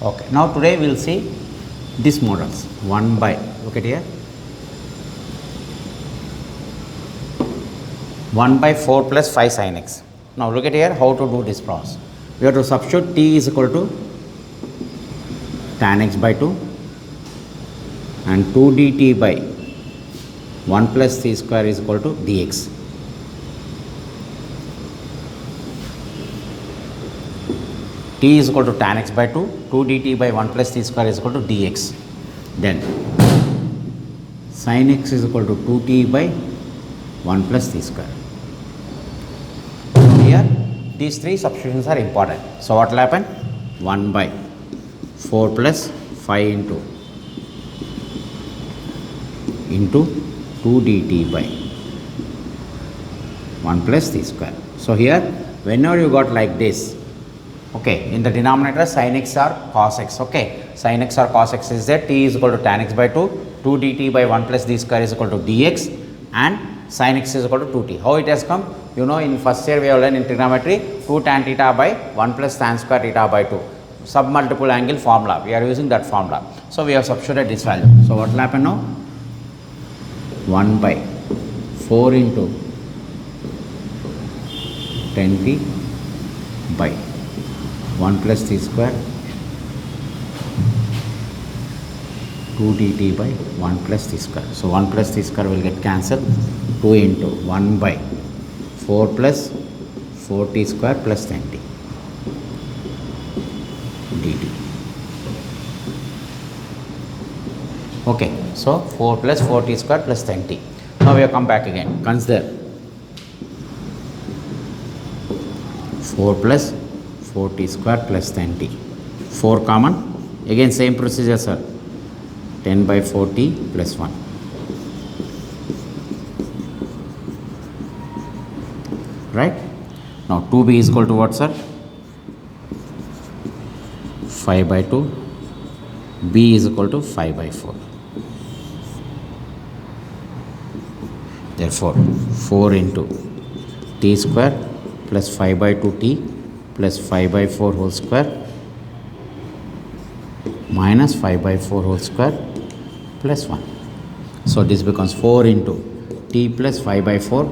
Okay, now today we will see these models 1 by, look at here, 1 by 4 plus 5 sin x. Now look at here how to do this process. We have to substitute t is equal to tan x by 2 and 2 dt by 1 plus c square is equal to dx. T is equal to tan x by 2, 2 dt by 1 plus t square is equal to dx. Then sin x is equal to 2t by 1 plus t square. Here these three substitutions are important. So what will happen? 1 by 4 plus 5 into 2 dt by 1 plus t square. So here whenever you got like this, okay, in the denominator sin x or cos x, okay, sin x or cos x is there, t is equal to tan x by 2, 2 dt by 1 plus d square is equal to dx, and sin x is equal to 2t. How it has come? You know, in first year we have learned in trigonometry 2 tan theta by 1 plus tan square theta by 2, submultiple angle formula. We are using that formula. So we have substituted this value. So what will happen now? 1 by 4 into 10t by 1 plus t square 2 dt by 1 plus t square. So 1 plus t square will get cancelled. 2 into 1 by 4 plus 4t square plus 10t dt. Okay, so 4 plus 4t square plus 10t. Now we have come back again. Consider 4 plus 4t square plus 10t. 4 common. Again same procedure, sir. 10 by 4t plus 1. Right? Now 2b is equal to what, sir? 5 by 2. b is equal to 5 by 4. Therefore 4 into t square plus 5 by 2t plus 5 by 4 whole square minus 5 by 4 whole square plus 1. So this becomes 4 into t plus 5 by 4.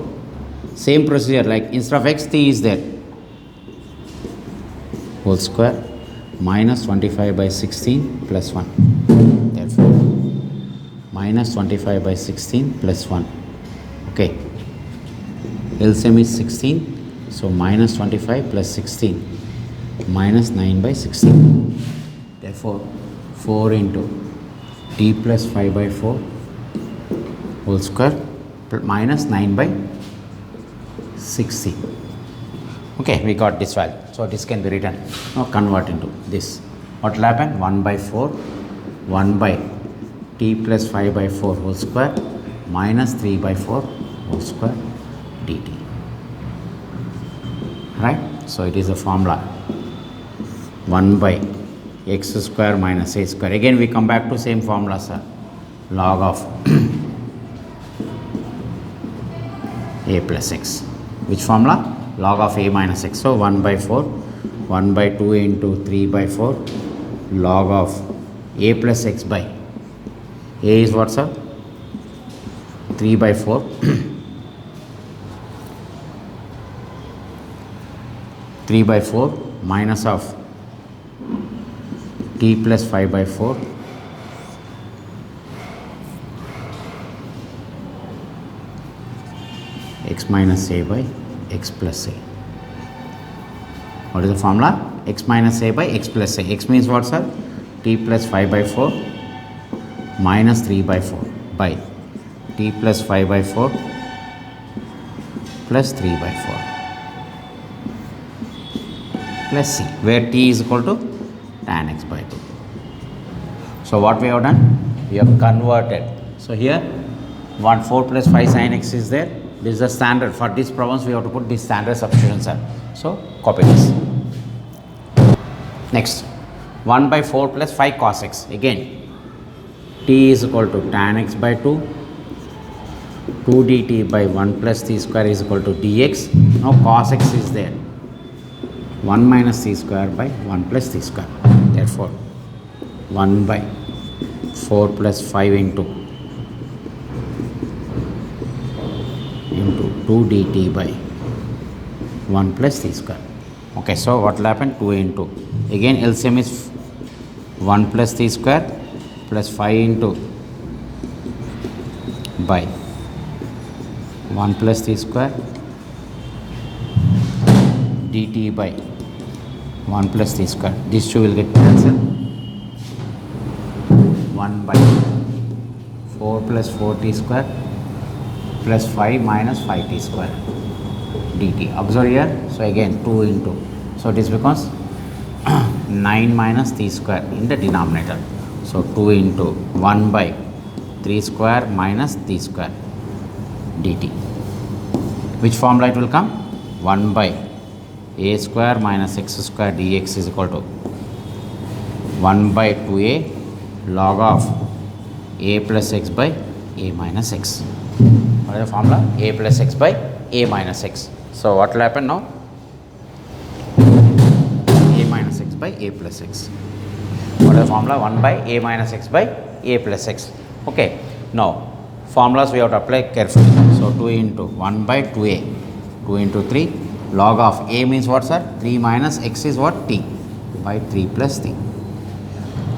Same procedure, like instead of x, t is there, whole square minus 25 by 16 plus 1. Therefore minus 25 by 16 plus 1. Okay, LCM is 16. So minus 25 plus 16 minus 9 by 16. Therefore 4 into t plus 5 by 4 whole square minus 9 by 16. Okay, we got this value. So this can be written. Now convert into this. What will happen? 1 by 4, 1 by t plus 5 by 4 whole square minus 3 by 4 whole square dt. Right? So it is a formula 1 by x square minus a square. Again we come back to same formula, sir. Log of a plus x. Which formula? Log of a minus x. So 1 by 4, 1 by 2 into 3 by 4 log of a plus x by a is what, sir? 3 by 4 3 by 4 minus of t plus 5 by 4 x minus a by x plus a. What is the formula? X minus a by x plus a. X means what, sir? T plus 5 by 4 minus 3 by 4 by t plus 5 by 4 plus 3 by 4 plus c, where t is equal to tan x by 2. So what we have done? We have converted. So here 4 plus 5 sin x is there. This is the standard. For this problems we have to put this standard substitution, sir. So copy this. Next 1 by 4 plus 5 cos x. Again t is equal to tan x by 2, 2 dt by 1 plus t square is equal to dx. Now cos x is there, 1 minus t square by 1 plus t square. Therefore 1 by 4 plus 5 into 2 dt by 1 plus t square. Okay, so what will happen? 2 into, again LCM is 1 plus t square plus 5 into by 1 plus t square dt by 1 plus t square. These two will get cancelled. 1 by 4 plus 4t square plus 5 minus 5t square dt. Observe here. So again 2 into. So this becomes 9 minus t square in the denominator. So 2 into 1 by 3 square minus t square dt. Which formula it will come? 1 by a square minus x square dx is equal to 1 by 2a log of a plus x by a minus x. What is the formula? A plus x by a minus x. So what will happen now? A minus x by a plus x. What is the formula? 1 by a minus x by a plus x. Okay. Now formulas we have to apply carefully. So 2 into 1 by 2a, 2 into 3 log of a means what, sir? 3 minus x is what? T by 3 plus t.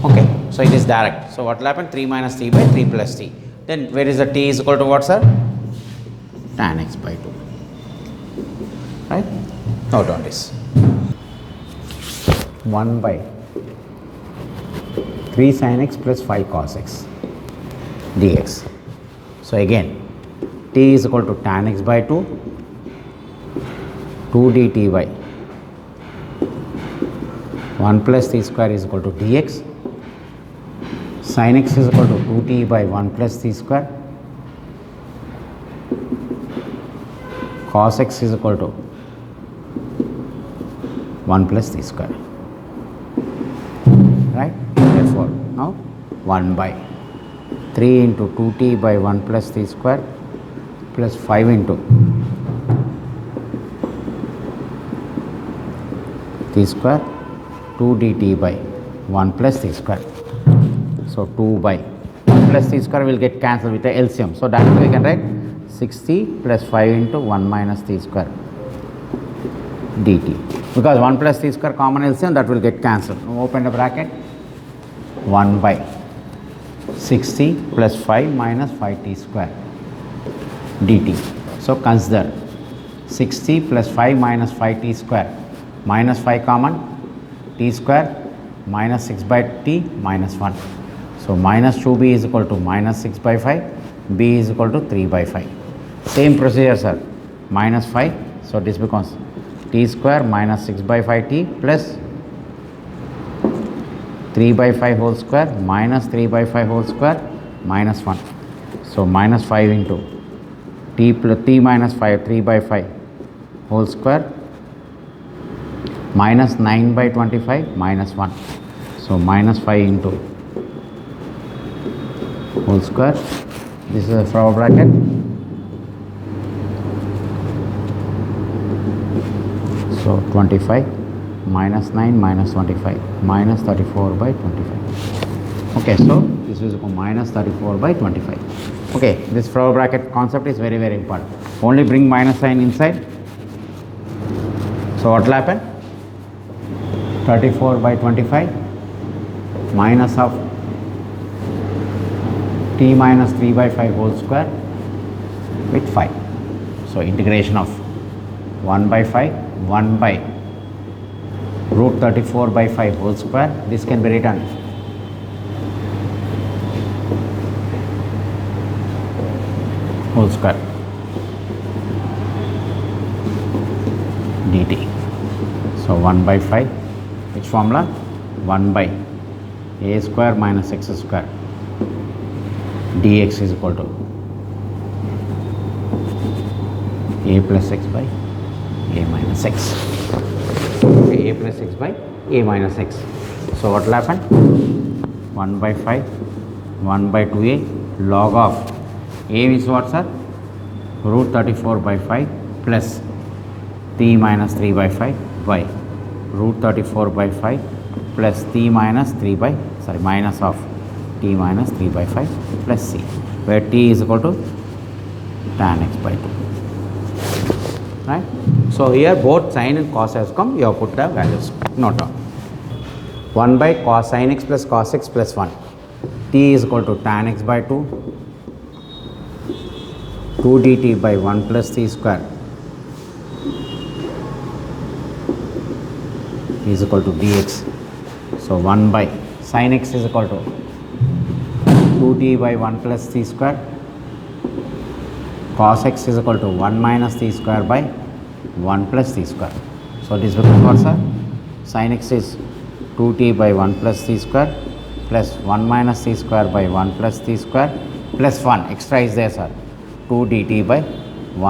Okay, so it is direct. So what will happen? 3 minus t by 3 plus t. Then where is the t is equal to what, sir? Tan x by 2. Right? Note on this. 1 by 3 sin x plus 5 cos x dx. So again t is equal to tan x by 2, 2 dt by 1 plus t square is equal to dx. Sin x is equal to 2t by 1 plus t square. Cos x is equal to 1 plus t square. Right? Therefore, now 1 by 3 into 2t by 1 plus t square plus 5 into t square 2 dt by 1 plus t square. So 2 by 1 plus t square will get cancelled with the LCM. So directly we can write 60 plus 5 into 1 minus t square dt. Because 1 plus t square common LCM, that will get cancelled. Now open the bracket. 1 by 60 plus 5 minus 5t square dt. So consider 60 plus 5 minus 5t square, minus 5 common, t square minus 6 by t minus 1. So minus 2b is equal to minus 6 by 5, b is equal to 3 by 5. Same procedure, sir. Minus 5. So this becomes t square minus 6 by 5t plus 3 by 5 whole square minus 3 by 5 whole square minus 1. So minus 5 into t plus t minus 5, 3 by 5 whole square minus 9 by 25 minus 1. So minus 5 into whole square. This is a flower bracket. So 25 minus 9 minus 25 minus 34 by 25. Okay, so this is minus 34 by 25. Okay, this flower bracket concept is very, very important. Only bring minus sign inside. So what will happen? 34 by 25 minus of t minus 3 by 5 whole square with 5. So integration of 1 by 5, 1 by root 34 by 5 whole square. This can be written whole square dt. So 1 by 5, which formula? 1 by a square minus x square dx is equal to a plus x by a minus x. Okay, a plus x by a minus x. So what will happen? 1 by 5, 1 by 2a log of a is what, sir? Root 34 by 5 plus t minus 3 by 5 by root 34 by 5 plus t minus 3 by, minus of t minus 3 by 5 plus c, where t is equal to tan x by 2. Right? So here both sin and cos has come, you have put the values. Note down. 1 by cos sin x plus cos x plus 1. T is equal to tan x by 2. 2 dt by 1 plus t square is equal to dx. So 1 by sin x is equal to 2t by 1 plus t square. Cos x is equal to 1 minus t square by 1 plus t square. So this becomes what, sir? Sin x is 2t by 1 plus t square plus 1 minus t square by 1 plus t square plus 1 extra is there, sir, 2 dt by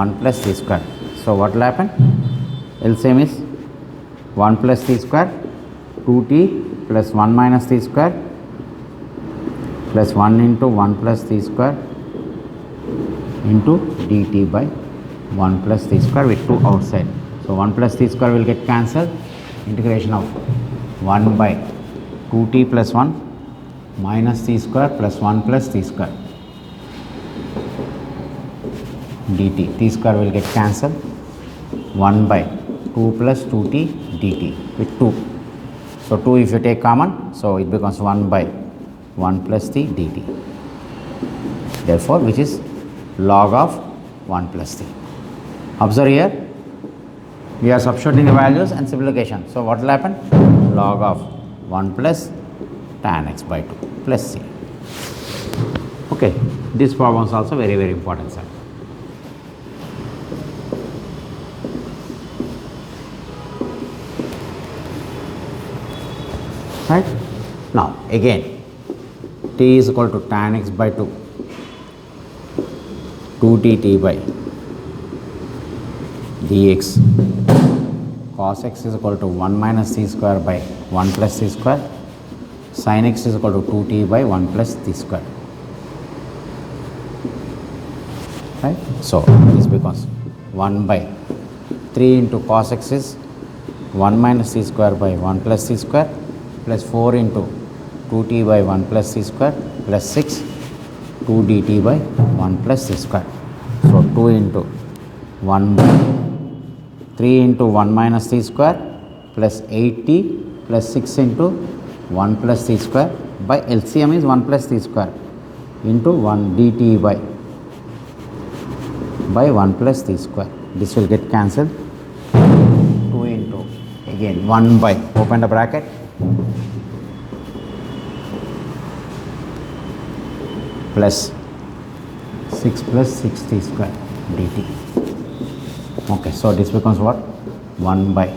1 plus t square. So what will happen? LCM is 1 plus t square, 2t plus 1 minus t square plus 1 into 1 plus t square into dt by 1 plus t square with 2 outside. So 1 plus t square will get cancelled. Integration of 1 by 2t plus 1 minus t square plus 1 plus t square dt. T square will get cancelled. 1 by 2 plus 2t dt with 2. So 2 if you take common, so it becomes 1 by 1 plus t dt. Therefore, which is log of 1 plus t. Observe here, we are substituting the values and simplification. So what will happen? Log of 1 plus tan x by 2 plus c. Okay, this problem is also very, very important, sir. Right? Now again, t is equal to tan x by 2, 2dt by dx, cos x is equal to 1 minus t square by 1 plus t square, sin x is equal to 2t by 1 plus t square. Right? So this becomes 1 by 3 into cos x is 1 minus t square by 1 plus t square plus 4 into 2t by 1 plus t square plus 6 2 dt by 1 plus t square. So 2 into 1 by 3 into 1 minus t square plus 8t plus 6 into 1 plus t square by LCM is 1 plus t square into 1 dt by 1 plus t square. This will get cancelled. 2 into again 1 by, open the bracket, plus 6 plus 6t square dt. Okay, so this becomes what? 1 by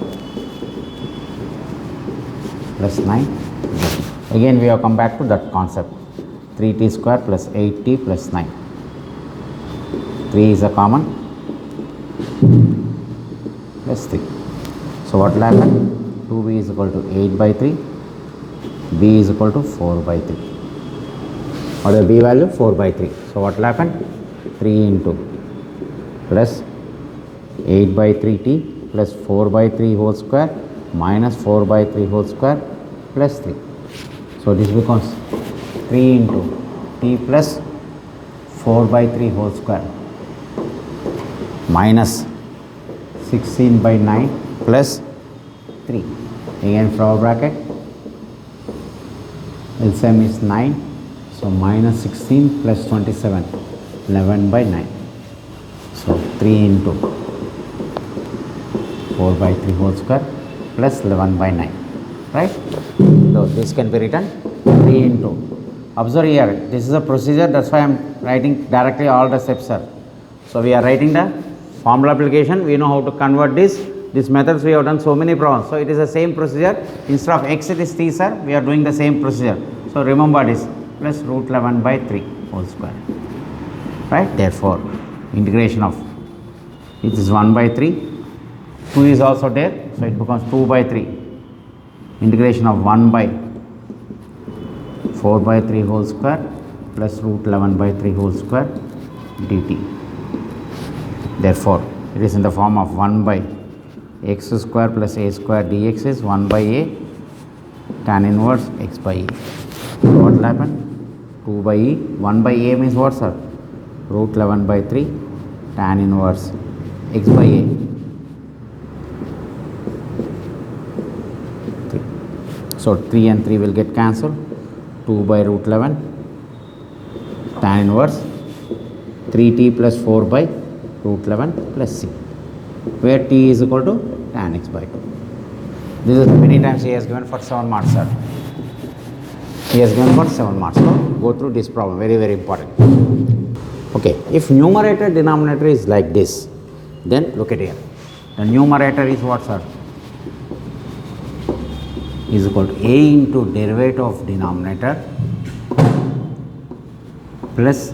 plus 9 dt. Again we have come back to that concept, 3t square plus 8t plus 9. 3 is a common plus 3. So what will happen? 2b is equal to 8 by 3, b is equal to 4 by 3. What is the b value? 4 by 3. So what will happen? 3 into plus 8 by 3t plus 4 by 3 whole square minus 4 by 3 whole square plus 3. So this becomes 3 into t plus 4 by 3 whole square minus 16 by 9 plus 3. Again from bracket, LCM is 9. So minus 16 plus 27, 11 by 9. So 3 into 4 by 3 whole square plus 11 by 9. Right? So this can be written 3 into. Observe here, this is a procedure, that's why I am writing directly all the steps, sir. So we are writing the formula application, we know how to convert this. These methods we have done so many problems. So it is the same procedure. Instead of x it is t, sir, we are doing the same procedure. So remember this, plus root 11 by 3 whole square. Right? Therefore, integration of, it is 1 by 3, 2 is also there, so it becomes 2 by 3. Integration of 1 by 4 by 3 whole square plus root 11 by 3 whole square dt. Therefore, it is in the form of 1 by x square plus a square dx is 1 by a tan inverse x by a. So what will happen? 2 by e, 1 by a means what, sir? Root 11 by 3 tan inverse x by a. 3. So 3 and 3 will get cancelled. 2 by root 11 tan inverse 3t plus 4 by root 11 plus c, where t is equal to tan x by 2. This is many times he has given for 7 marks, sir. He has given for 7 marks. So go through this problem, very, very important. Okay, if numerator denominator is like this, then look at here. The numerator is what, sir? Is equal to a into derivative of denominator plus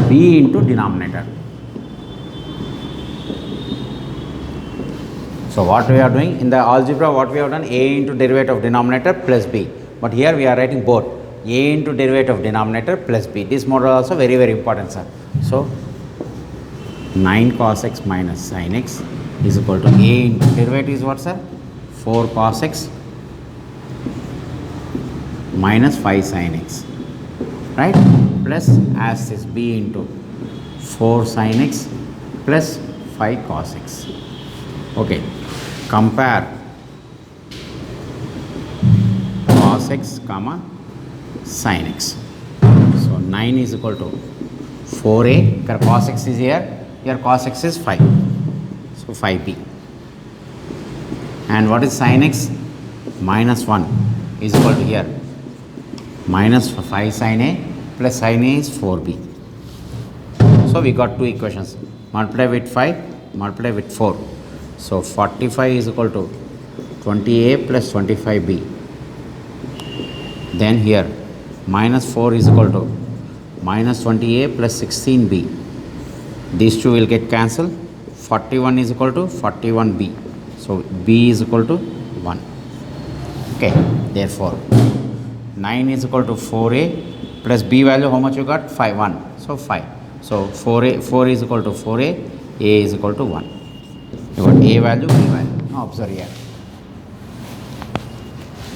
b into denominator. So what we are doing in the algebra, what we have done, a into derivative of denominator plus b, but here we are writing both a into derivative of denominator plus b. This model also very, very important, sir. So 9 cos x minus sin x is equal to a into derivative is what, sir? 4 cos x minus 5 sin x, right? Plus as is b into 4 sin x plus 5 cos x. Okay, compare cos x comma sin x. So 9 is equal to 4a, cos x is here cos x is 5, so 5b. And what is sin x? Minus 1 is equal to here minus 5 sin a plus sin a is 4b. So we got two equations, multiply with 5, multiply with 4. So 45 is equal to 20a plus 25b. Then here minus 4 is equal to minus 20a plus 16b. These two will get cancelled. 41 is equal to 41b. So b is equal to 1. Okay, therefore 9 is equal to 4a plus b value, how much you got? 5, 1. So 5. So 4 is equal to 4a, a is equal to 1. You got a value, b value. Now observe here.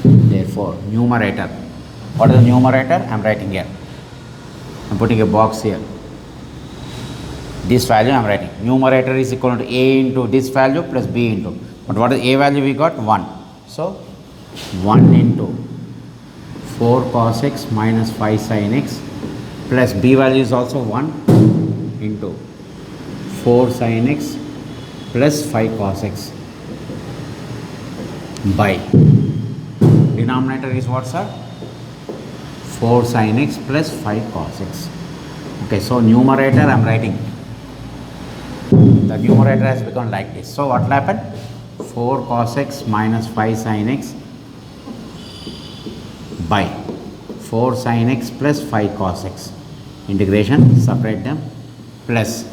Therefore, numerator. What is the numerator? I am writing here. I am putting a box here. This value I am writing. Numerator is equal to a into this value plus b into. But what is a value we got? 1. So 1 into 4 cos x minus 5 sin x plus b value is also 1 into 4 sin x plus 5 cos x by denominator is what, sir? 4 sin x plus 5 cos x. Okay, so numerator I am writing. The numerator has become like this. So what will happen? 4 cos x minus 5 sin x by 4 sin x plus 5 cos x. Integration, separate them, plus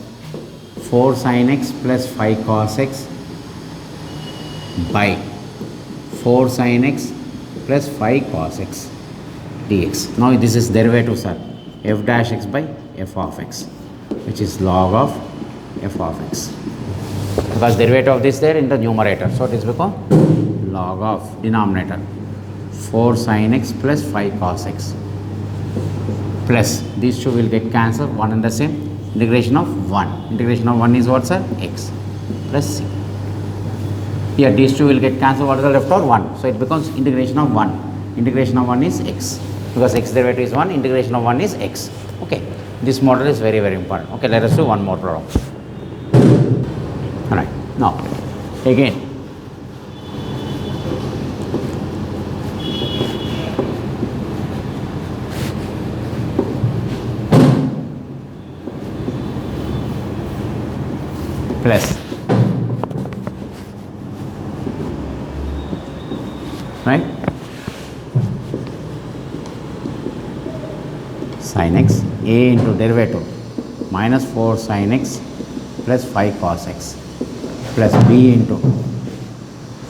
4 sin x plus 5 cos x by 4 sin x plus 5 cos x dx. Now this is derivative, sir. F dash x by f of x, which is log of f of x, because derivative of this there in the numerator, so it is become log of denominator 4 sin x plus 5 cos x plus these two will get cancelled, one and the same. Integration of 1. Integration of 1 is what, sir? X plus c. Here these two will get cancelled. What is the left over? 1. So it becomes integration of 1. Integration of 1 is x, because x derivative is 1. Integration of 1 is x. Okay. This model is very, very important. Okay, let us do one more problem. Alright. Now, again, plus, right, sin x, a into derivative minus 4 sin x plus 5 cos x plus b into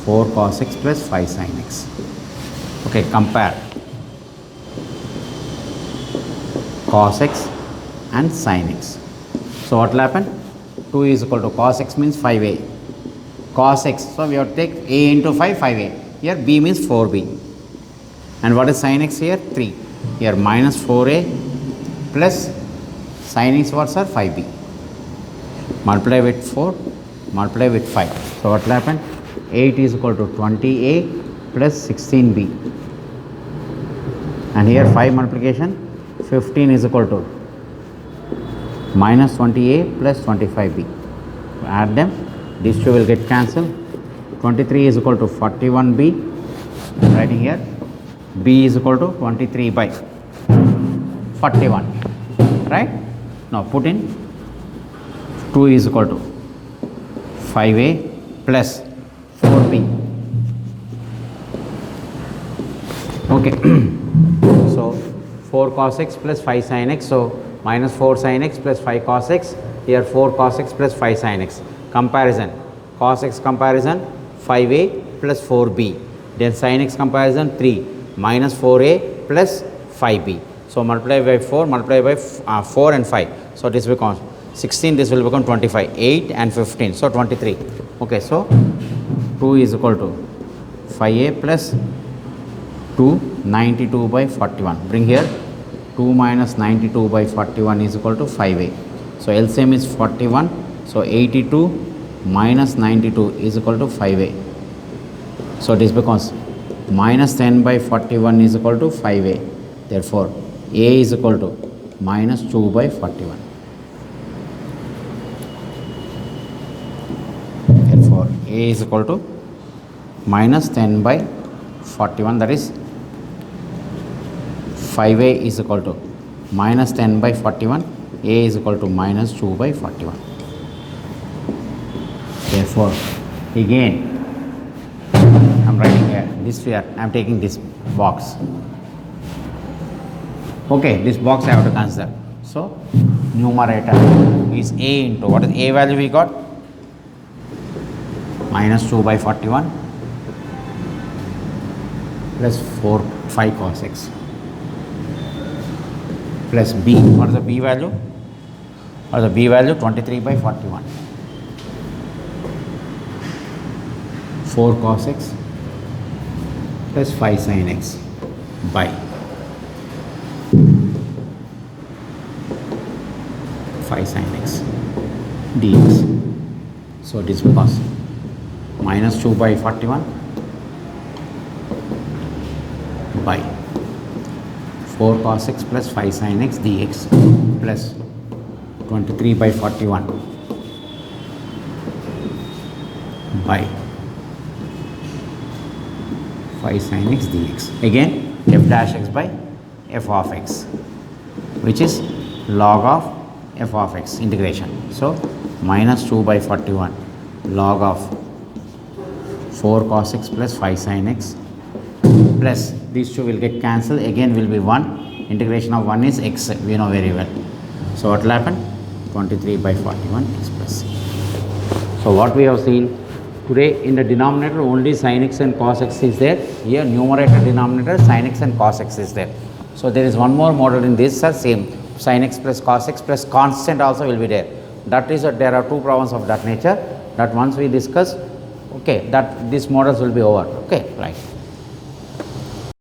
4 cos x plus 5 sin x. Okay, compare cos x and sin x. So what will happen? 2 is equal to cos x means 5a cos x. So we have to take a into 5, 5a. Here b means 4b. And what is sin x here? 3. Here minus 4a plus sin x what sir? 5b. Multiply with 4, multiply with 5. So what will happen? 8 is equal to 20a plus 16b. And here 5 multiplication, 15 is equal to minus 20a plus 25b. Add them, these two will get cancelled. 23 is equal to 41b. Writing here, b is equal to 23 by 41. Right? Now put in 2 is equal to 5a plus 4b. Okay. So 4 cos x plus 5 sin x. So minus 4 sin x plus 5 cos x. Here 4 cos x plus 5 sin x. Comparison. Cos x comparison 5a plus 4b. Then sin x comparison 3 minus 4a plus 5b. So multiply by 4, multiply by 4 and 5. So this becomes 16, this will become 25. 8 and 15. So 23. Okay, so 2 is equal to 5a plus 2, 92 by 41. Bring here 2 minus 92 by 41 is equal to 5a. So LCM is 41. So 82 minus 92 is equal to 5a. So this becomes minus 10 by 41 is equal to 5a. Therefore, a is equal to minus 2 by 41. Therefore, a is equal to minus 10 by 41, that is 5a is equal to minus 10 by 41, a is equal to minus 2 by 41. Therefore, again I am writing here this sphere, I am taking this box. Okay, this box I have to consider. So numerator is a into, what is a value we got? Minus 2 by 41 plus 5 cos x plus b. What is the b value? What is the b value? 23 by 41. 4 cos x plus 5 sin x by 5 sin x dx. So this becomes minus 2 by 41 by 4 cos x plus 5 sin x dx plus 23 by 41 by 5 sin x dx. Again f dash x by f of x, which is log of f of x integration. So minus 2 by 41 log of 4 cos x plus 5 sin x plus these two will get cancelled. Again will be 1. Integration of 1 is x, we know very well. So what will happen? 23 by 41 x plus c. So what we have seen today, in the denominator only sin x and cos x is there. Here numerator denominator sin x and cos x is there. So there is one more model in this, same sin x plus cos x plus constant also will be there. That is there are 2 problems of that nature, that once we discuss, okay, that these models will be over. Okay, right.